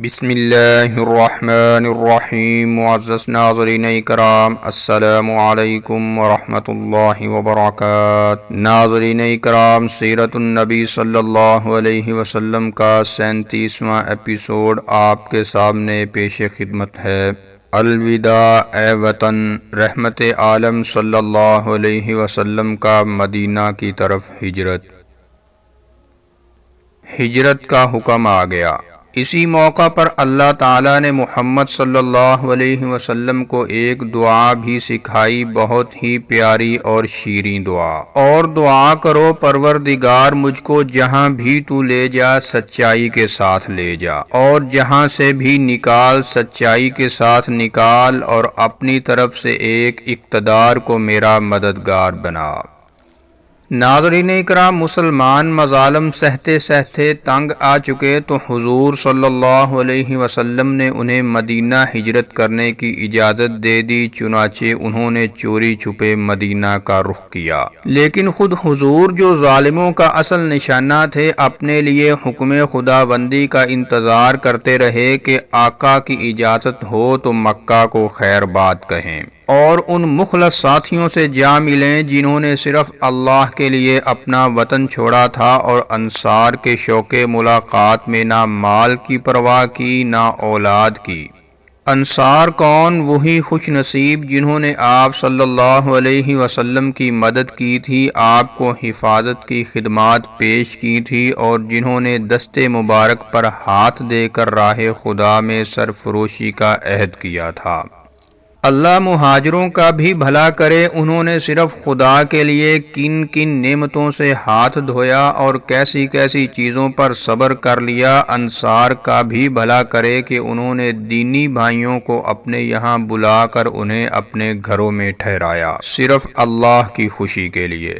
بسم اللہ الرحمن الرحیم۔ معزز ناظرین اکرام، السلام علیکم ورحمۃ اللہ وبرکاتہ۔ ناظرین اکرام، سیرت النبی صلی اللہ علیہ وسلم کا 37واں ایپیسوڈ آپ کے سامنے پیش خدمت ہے۔ الوداع اے وطن، رحمت عالم صلی اللہ علیہ وسلم کا مدینہ کی طرف ہجرت کا حکم آ گیا۔ اسی موقع پر اللہ تعالیٰ نے محمد صلی اللہ علیہ وسلم کو ایک دعا بھی سکھائی، بہت ہی پیاری اور شیریں دعا۔ اور دعا کرو، پروردگار مجھ کو جہاں بھی تو لے جا سچائی کے ساتھ لے جا، اور جہاں سے بھی نکال سچائی کے ساتھ نکال، اور اپنی طرف سے ایک اقتدار کو میرا مددگار بنا۔ ناظرین اکرام، مسلمان مظالم سہتے سہتے تنگ آ چکے تو حضور صلی اللہ علیہ وسلم نے انہیں مدینہ ہجرت کرنے کی اجازت دے دی، چنانچہ انہوں نے چوری چھپے مدینہ کا رخ کیا۔ لیکن خود حضور، جو ظالموں کا اصل نشانہ تھے، اپنے لیے حکم خداوندی کا انتظار کرتے رہے کہ آقا کی اجازت ہو تو مکہ کو خیر بات کہیں اور ان مخلص ساتھیوں سے جا ملیں جنہوں نے صرف اللہ کے لیے اپنا وطن چھوڑا تھا، اور انصار کے شوق ملاقات میں نہ مال کی پرواہ کی نہ اولاد کی۔ انصار کون؟ وہی خوش نصیب جنہوں نے آپ صلی اللہ علیہ وسلم کی مدد کی تھی، آپ کو حفاظت کی خدمات پیش کی تھی، اور جنہوں نے دست مبارک پر ہاتھ دے کر راہ خدا میں سرفروشی کا عہد کیا تھا۔ اللہ مہاجروں کا بھی بھلا کرے، انہوں نے صرف خدا کے لیے کن کن نعمتوں سے ہاتھ دھویا اور کیسی کیسی چیزوں پر صبر کر لیا۔ انصار کا بھی بھلا کرے کہ انہوں نے دینی بھائیوں کو اپنے یہاں بلا کر انہیں اپنے گھروں میں ٹھہرایا، صرف اللہ کی خوشی کے لیے۔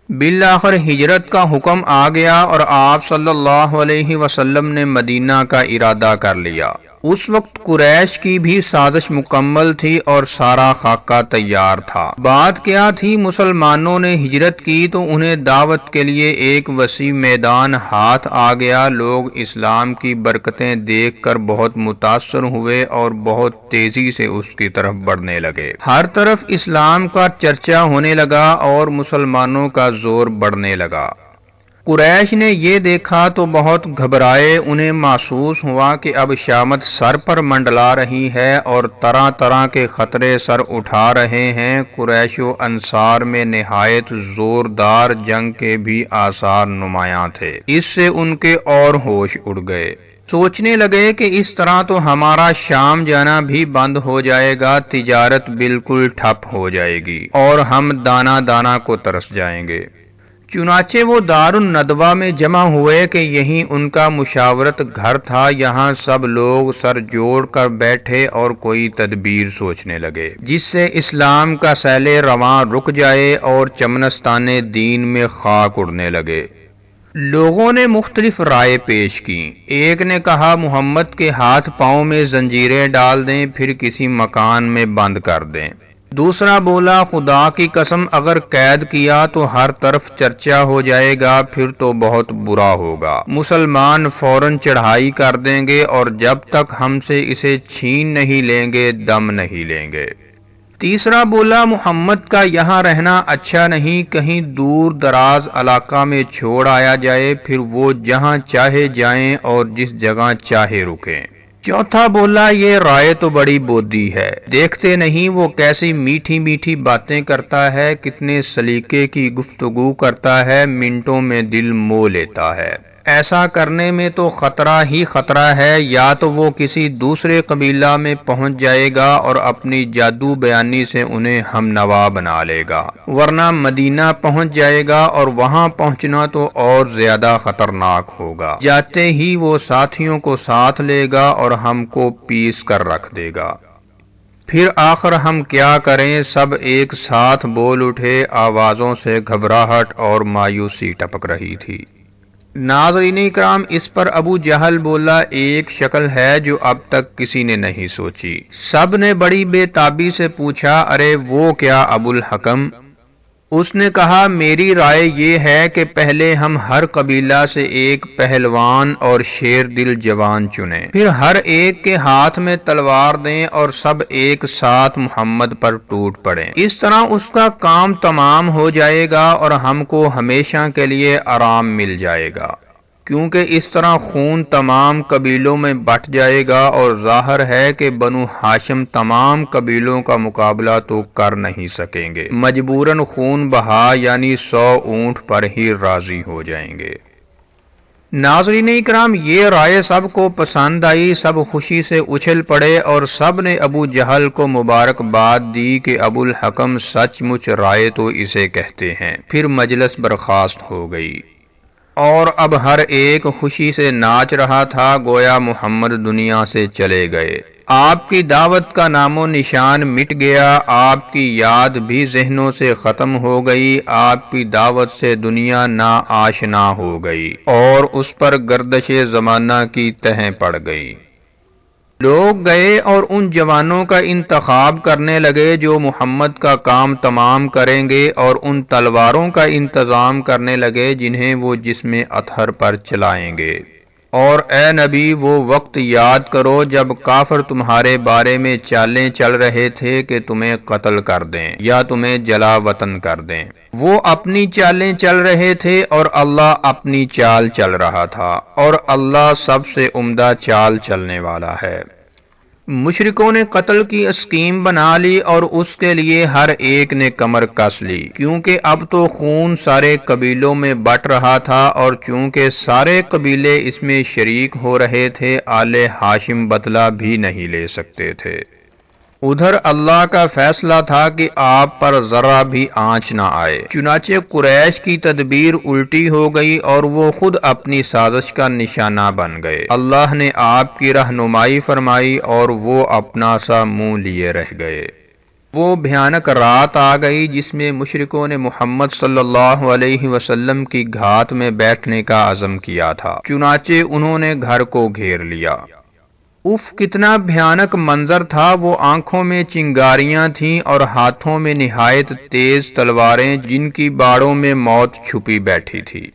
بالآخر ہجرت کا حکم آ گیا اور آپ صلی اللہ علیہ وسلم نے مدینہ کا ارادہ کر لیا۔ اس وقت قریش کی بھی سازش مکمل تھی اور سارا خاکہ تیار تھا۔ بات کیا تھی؟ مسلمانوں نے ہجرت کی تو انہیں دعوت کے لیے ایک وسیع میدان ہاتھ آ گیا۔ لوگ اسلام کی برکتیں دیکھ کر بہت متاثر ہوئے اور بہت تیزی سے اس کی طرف بڑھنے لگے۔ ہر طرف اسلام کا چرچا ہونے لگا اور مسلمانوں کا زور بڑھنے لگا۔ قریش نے یہ دیکھا تو بہت گھبرائے، انہیں محسوس ہوا کہ اب شامت سر پر منڈلا رہی ہے اور طرح طرح کے خطرے سر اٹھا رہے ہیں۔ قریش و انصار میں نہایت زوردار جنگ کے بھی آثار نمایاں تھے، اس سے ان کے اور ہوش اڑ گئے۔ سوچنے لگے کہ اس طرح تو ہمارا شام جانا بھی بند ہو جائے گا، تجارت بالکل ٹھپ ہو جائے گی اور ہم دانہ دانہ کو ترس جائیں گے۔ چنانچہ وہ دار الندوہ میں جمع ہوئے کہ یہیں ان کا مشاورت گھر تھا۔ یہاں سب لوگ سر جوڑ کر بیٹھے اور کوئی تدبیر سوچنے لگے جس سے اسلام کا سیل رواں رک جائے اور چمنستان دین میں خاک اڑنے لگے۔ لوگوں نے مختلف رائے پیش کی۔ ایک نے کہا محمد کے ہاتھ پاؤں میں زنجیریں ڈال دیں، پھر کسی مکان میں بند کر دیں۔ دوسرا بولا خدا کی قسم، اگر قید کیا تو ہر طرف چرچا ہو جائے گا، پھر تو بہت برا ہوگا، مسلمان فوراً چڑھائی کر دیں گے اور جب تک ہم سے اسے چھین نہیں لیں گے دم نہیں لیں گے۔ تیسرا بولا محمد کا یہاں رہنا اچھا نہیں، کہیں دور دراز علاقہ میں چھوڑ آیا جائے، پھر وہ جہاں چاہے جائیں اور جس جگہ چاہے رکیں۔ چوتھا بولا یہ رائے تو بڑی بودی ہے، دیکھتے نہیں وہ کیسی میٹھی میٹھی باتیں کرتا ہے، کتنے سلیقے کی گفتگو کرتا ہے، منٹوں میں دل مو لیتا ہے۔ ایسا کرنے میں تو خطرہ ہی خطرہ ہے، یا تو وہ کسی دوسرے قبیلہ میں پہنچ جائے گا اور اپنی جادو بیانی سے انہیں ہم نوا بنا لے گا، ورنہ مدینہ پہنچ جائے گا اور وہاں پہنچنا تو اور زیادہ خطرناک ہوگا۔ جاتے ہی وہ ساتھیوں کو ساتھ لے گا اور ہم کو پیس کر رکھ دے گا۔ پھر آخر ہم کیا کریں؟ سب ایک ساتھ بول اٹھے، آوازوں سے گھبراہٹ اور مایوسی ٹپک رہی تھی۔ ناظرین اکرام، اس پر ابو جہل بولا ایک شکل ہے جو اب تک کسی نے نہیں سوچی۔ سب نے بڑی بے تابی سے پوچھا ارے وہ کیا ابو الحکم؟ اس نے کہا میری رائے یہ ہے کہ پہلے ہم ہر قبیلہ سے ایک پہلوان اور شیر دل جوان چنیں، پھر ہر ایک کے ہاتھ میں تلوار دیں اور سب ایک ساتھ محمد پر ٹوٹ پڑیں۔ اس طرح اس کا کام تمام ہو جائے گا اور ہم کو ہمیشہ کے لیے آرام مل جائے گا، کیونکہ اس طرح خون تمام قبیلوں میں بٹ جائے گا اور ظاہر ہے کہ بنو ہاشم تمام قبیلوں کا مقابلہ تو کر نہیں سکیں گے، مجبوراً خون بہا یعنی 100 اونٹ پر ہی راضی ہو جائیں گے۔ ناظرین اکرام، یہ رائے سب کو پسند آئی، سب خوشی سے اچھل پڑے اور سب نے ابو جہل کو مبارکباد دی کہ ابو الحکم سچ مچ رائے تو اسے کہتے ہیں۔ پھر مجلس برخاست ہو گئی اور اب ہر ایک خوشی سے ناچ رہا تھا، گویا محمد دنیا سے چلے گئے۔ آپ کی دعوت کا نام و نشان مٹ گیا، آپ کی یاد بھی ذہنوں سے ختم ہو گئی، آپ کی دعوت سے دنیا نا آشنا ہو گئی اور اس پر گردش زمانہ کی تہیں پڑ گئی۔ لوگ گئے اور ان جوانوں کا انتخاب کرنے لگے جو محمد کا کام تمام کریں گے، اور ان تلواروں کا انتظام کرنے لگے جنہیں وہ جسم اطہر پر چلائیں گے۔ اور اے نبی، وہ وقت یاد کرو جب کافر تمہارے بارے میں چالیں چل رہے تھے کہ تمہیں قتل کر دیں یا تمہیں جلا وطن کر دیں۔ وہ اپنی چالیں چل رہے تھے اور اللہ اپنی چال چل رہا تھا، اور اللہ سب سے عمدہ چال چلنے والا ہے۔ مشرکوں نے قتل کی اسکیم بنا لی اور اس کے لیے ہر ایک نے کمر کس لی، کیونکہ اب تو خون سارے قبیلوں میں بٹ رہا تھا، اور چونکہ سارے قبیلے اس میں شریک ہو رہے تھے، آل ہاشم بدلہ بھی نہیں لے سکتے تھے۔ ادھر اللہ کا فیصلہ تھا کہ آپ پر ذرا بھی آنچ نہ آئے، چنانچہ قریش کی تدبیر الٹی ہو گئی اور وہ خود اپنی سازش کا نشانہ بن گئے۔ اللہ نے آپ کی رہنمائی فرمائی اور وہ اپنا سا منہ لیے رہ گئے۔ وہ بھیانک رات آ گئی جس میں مشرکوں نے محمد صلی اللہ علیہ وسلم کی گھات میں بیٹھنے کا عزم کیا تھا، چنانچہ انہوں نے گھر کو گھیر لیا۔ اف، کتنا بھیانک منظر تھا! وہ آنکھوں میں چنگاریاں تھیں اور ہاتھوں میں نہایت تیز تلواریں جن کی باڑوں میں موت چھپی بیٹھی تھی۔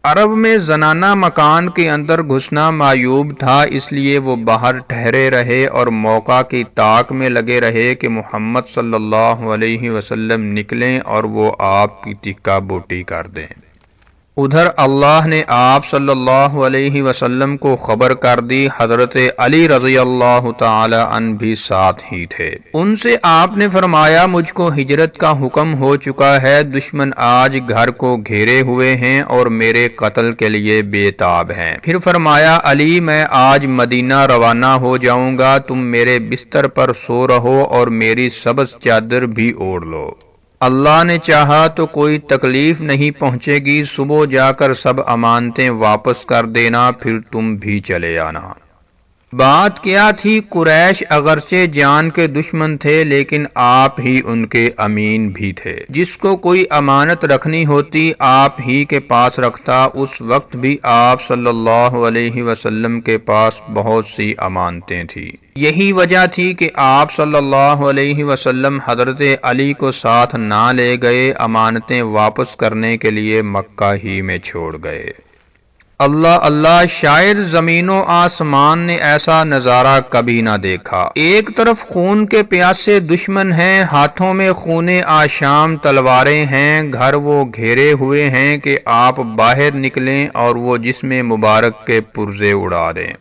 عرب میں زنانہ مکان کے اندر گھسنا معیوب تھا، اس لیے وہ باہر ٹھہرے رہے اور موقع کی تاک میں لگے رہے کہ محمد صلی اللہ علیہ وسلم نکلیں اور وہ آپ کی ٹکا بوٹی کر دیں۔ ادھر اللہ نے آپ صلی اللہ علیہ وسلم کو خبر کر دی، حضرت علی رضی اللہ تعالی عنہ بھی ساتھ ہی تھے۔ ان سے آپ نے فرمایا مجھ کو ہجرت کا حکم ہو چکا ہے، دشمن آج گھر کو گھیرے ہوئے ہیں اور میرے قتل کے لیے بے تاب ہیں۔ پھر فرمایا علی میں آج مدینہ روانہ ہو جاؤں گا، تم میرے بستر پر سو رہو اور میری سبز چادر بھی اوڑھ لو۔ اللہ نے چاہا تو کوئی تکلیف نہیں پہنچے گی، صبح جا کر سب امانتیں واپس کر دینا، پھر تم بھی چلے آنا۔ بات کیا تھی، قریش اگرچہ جان کے دشمن تھے لیکن آپ ہی ان کے امین بھی تھے۔ جس کو کوئی امانت رکھنی ہوتی آپ ہی کے پاس رکھتا۔ اس وقت بھی آپ صلی اللہ علیہ وسلم کے پاس بہت سی امانتیں تھیں۔ یہی وجہ تھی کہ آپ صلی اللہ علیہ وسلم حضرت علی کو ساتھ نہ لے گئے، امانتیں واپس کرنے کے لیے مکہ ہی میں چھوڑ گئے۔ اللہ اللہ، شاید زمین و آسمان نے ایسا نظارہ کبھی نہ دیکھا۔ ایک طرف خون کے پیاسے دشمن ہیں، ہاتھوں میں خون آشام تلواریں ہیں، گھر وہ گھیرے ہوئے ہیں کہ آپ باہر نکلیں اور وہ جسم مبارک کے پرزے اڑا دیں،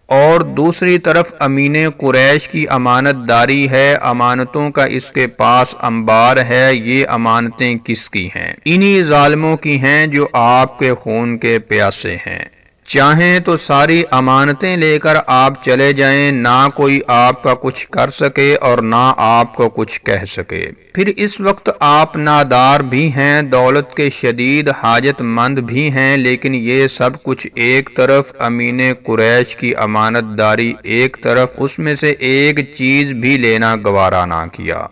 اور دوسری طرف امین قریش کی امانت داری ہے، امانتوں کا اس کے پاس انبار ہے۔ یہ امانتیں کس کی ہیں؟ انہی ظالموں کی ہیں جو آپ کے خون کے پیاسے ہیں۔ چاہیں تو ساری امانتیں لے کر آپ چلے جائیں، نہ کوئی آپ کا کچھ کر سکے اور نہ آپ کو کچھ کہہ سکے۔ پھر اس وقت آپ نادار بھی ہیں، دولت کے شدید حاجت مند بھی ہیں، لیکن یہ سب کچھ ایک طرف، امین قریش کی امانت داری ایک طرف، اس میں سے ایک چیز بھی لینا گوارا نہ کیا۔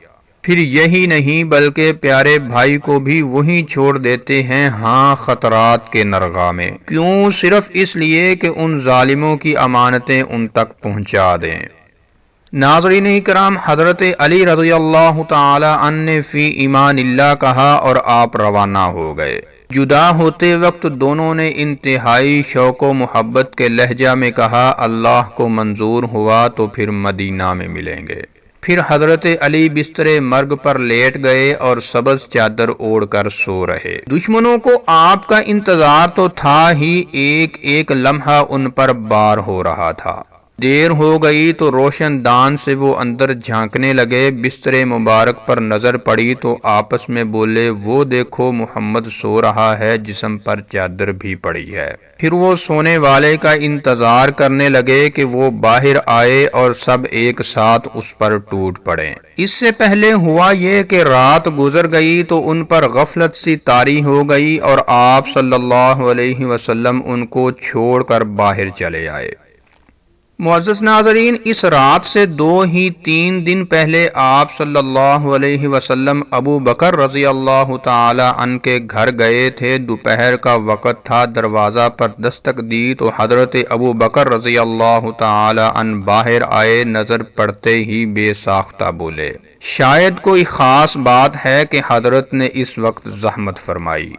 پھر یہی نہیں بلکہ پیارے بھائی کو بھی وہی چھوڑ دیتے ہیں، ہاں خطرات کے نرغہ میں۔ کیوں؟ صرف اس لیے کہ ان ظالموں کی امانتیں ان تک پہنچا دیں۔ ناظرین کرام، حضرت علی رضی اللہ تعالی عنہ نے فی ایمان اللہ کہا اور آپ روانہ ہو گئے۔ جدا ہوتے وقت دونوں نے انتہائی شوق و محبت کے لہجہ میں کہا، اللہ کو منظور ہوا تو پھر مدینہ میں ملیں گے۔ پھر حضرت علی بستر مرگ پر لیٹ گئے اور سبز چادر اوڑھ کر سو رہے۔ دشمنوں کو آپ کا انتظار تو تھا ہی، ایک ایک لمحہ ان پر بار ہو رہا تھا۔ دیر ہو گئی تو روشن دان سے وہ اندر جھانکنے لگے۔ بستر مبارک پر نظر پڑی تو آپس میں بولے، وہ دیکھو محمد سو رہا ہے، جسم پر چادر بھی پڑی ہے۔ پھر وہ سونے والے کا انتظار کرنے لگے کہ وہ باہر آئے اور سب ایک ساتھ اس پر ٹوٹ پڑے۔ اس سے پہلے ہوا یہ کہ رات گزر گئی تو ان پر غفلت سی طاری ہو گئی اور آپ صلی اللہ علیہ وسلم ان کو چھوڑ کر باہر چلے آئے۔ معزز ناظرین، اس رات سے 2-3 دن پہلے آپ صلی اللہ علیہ وسلم ابو بکر رضی اللہ تعالی عنہ کے گھر گئے تھے۔ دوپہر کا وقت تھا، دروازہ پر دستک دی تو حضرت ابو بکر رضی اللہ تعالی عنہ باہر آئے۔ نظر پڑتے ہی بے ساختہ بولے، شاید کوئی خاص بات ہے کہ حضرت نے اس وقت زحمت فرمائی۔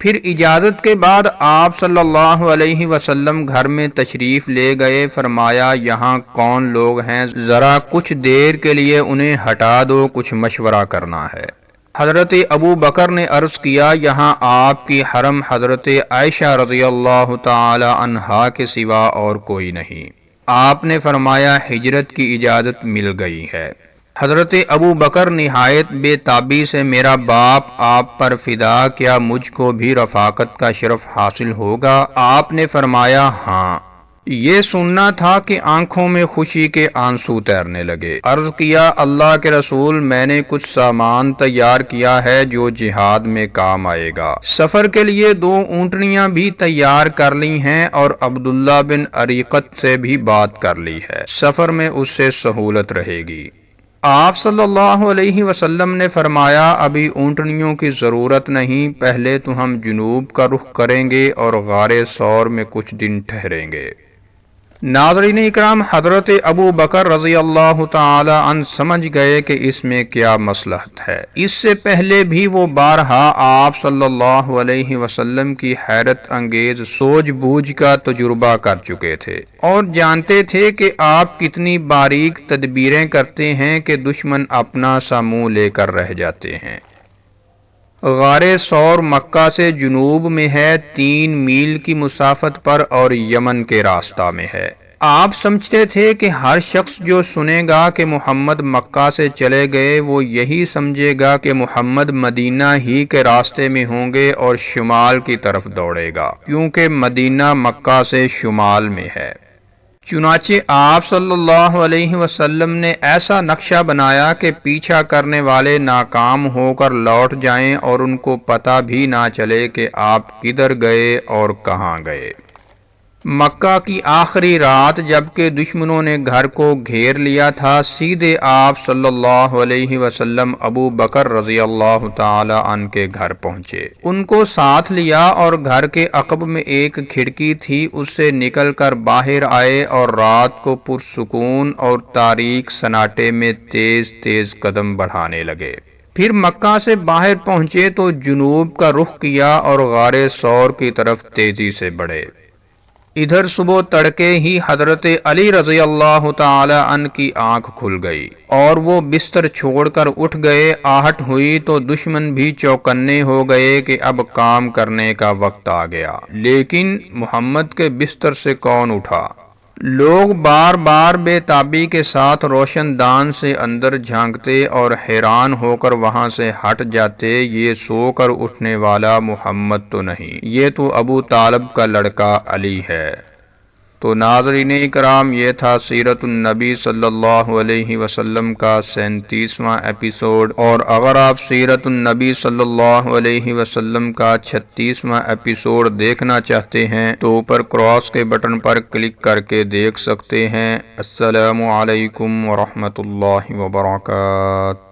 پھر اجازت کے بعد آپ صلی اللہ علیہ وسلم گھر میں تشریف لے گئے۔ فرمایا، یہاں کون لوگ ہیں، ذرا کچھ دیر کے لیے انہیں ہٹا دو، کچھ مشورہ کرنا ہے۔ حضرت ابو بکر نے عرض کیا، یہاں آپ کی حرم حضرت عائشہ رضی اللہ تعالی عنہا کے سوا اور کوئی نہیں۔ آپ نے فرمایا، ہجرت کی اجازت مل گئی ہے۔ حضرت ابو بکر نہایت بے تابی سے، میرا باپ آپ پر فدا، کیا مجھ کو بھی رفاقت کا شرف حاصل ہوگا؟ آپ نے فرمایا، ہاں۔ یہ سننا تھا کہ آنکھوں میں خوشی کے آنسو تیرنے لگے۔ عرض کیا، اللہ کے رسول، میں نے کچھ سامان تیار کیا ہے جو جہاد میں کام آئے گا۔ سفر کے لیے 2 اونٹنیاں بھی تیار کر لی ہیں اور عبداللہ بن عریقت سے بھی بات کر لی ہے، سفر میں اس سے سہولت رہے گی۔ آپ صلی اللہ علیہ وسلم نے فرمایا، ابھی اونٹنیوں کی ضرورت نہیں، پہلے تو ہم جنوب کا رخ کریں گے اور غار ثور میں کچھ دن ٹھہریں گے۔ ناظرین اکرام، حضرت ابو بکر رضی اللہ تعالی عنہ سمجھ گئے کہ اس میں کیا مصلحت ہے۔ اس سے پہلے بھی وہ بارہا آپ صلی اللہ علیہ وسلم کی حیرت انگیز سوجھ بوجھ کا تجربہ کر چکے تھے اور جانتے تھے کہ آپ کتنی باریک تدبیریں کرتے ہیں کہ دشمن اپنا سا منہ لے کر رہ جاتے ہیں۔ غار ثور مکہ سے جنوب میں ہے، 3 میل کی مسافت پر اور یمن کے راستہ میں ہے۔ آپ سمجھتے تھے کہ ہر شخص جو سنے گا کہ محمد مکہ سے چلے گئے، وہ یہی سمجھے گا کہ محمد مدینہ ہی کے راستے میں ہوں گے اور شمال کی طرف دوڑے گا، کیونکہ مدینہ مکہ سے شمال میں ہے۔ چنانچہ آپ صلی اللہ علیہ وسلم نے ایسا نقشہ بنایا کہ پیچھا کرنے والے ناکام ہو کر لوٹ جائیں اور ان کو پتہ بھی نہ چلے کہ آپ کدھر گئے اور کہاں گئے۔ مکہ کی آخری رات جبکہ دشمنوں نے گھر کو گھیر لیا تھا، سیدھے آپ صلی اللہ علیہ وسلم ابو بکر رضی اللہ تعالی عنہ کے گھر پہنچے۔ ان کو ساتھ لیا اور گھر کے عقب میں ایک کھڑکی تھی، اس سے نکل کر باہر آئے اور رات کو پرسکون اور تاریک سناٹے میں تیز تیز قدم بڑھانے لگے۔ پھر مکہ سے باہر پہنچے تو جنوب کا رخ کیا اور غار ثور کی طرف تیزی سے بڑھے۔ ادھر صبح تڑکے ہی حضرت علی رضی اللہ تعالی عنہ کی آنکھ کھل گئی اور وہ بستر چھوڑ کر اٹھ گئے۔ آہٹ ہوئی تو دشمن بھی چوکنے ہو گئے کہ اب کام کرنے کا وقت آ گیا، لیکن محمد کے بستر سے کون اٹھا؟ لوگ بار بار بے تابی کے ساتھ روشن دان سے اندر جھانکتے اور حیران ہو کر وہاں سے ہٹ جاتے، یہ سو کر اٹھنے والا محمد تو نہیں، یہ تو ابو طالب کا لڑکا علی ہے۔ تو ناظرین اکرام، یہ تھا سیرت النبی صلی اللہ علیہ وسلم کا 37واں ایپیسوڈ، اور اگر آپ سیرت النبی صلی اللہ علیہ وسلم کا 36واں ایپیسوڈ دیکھنا چاہتے ہیں تو اوپر کراس کے بٹن پر کلک کر کے دیکھ سکتے ہیں۔ السلام علیکم ورحمۃ اللہ وبرکاتہ۔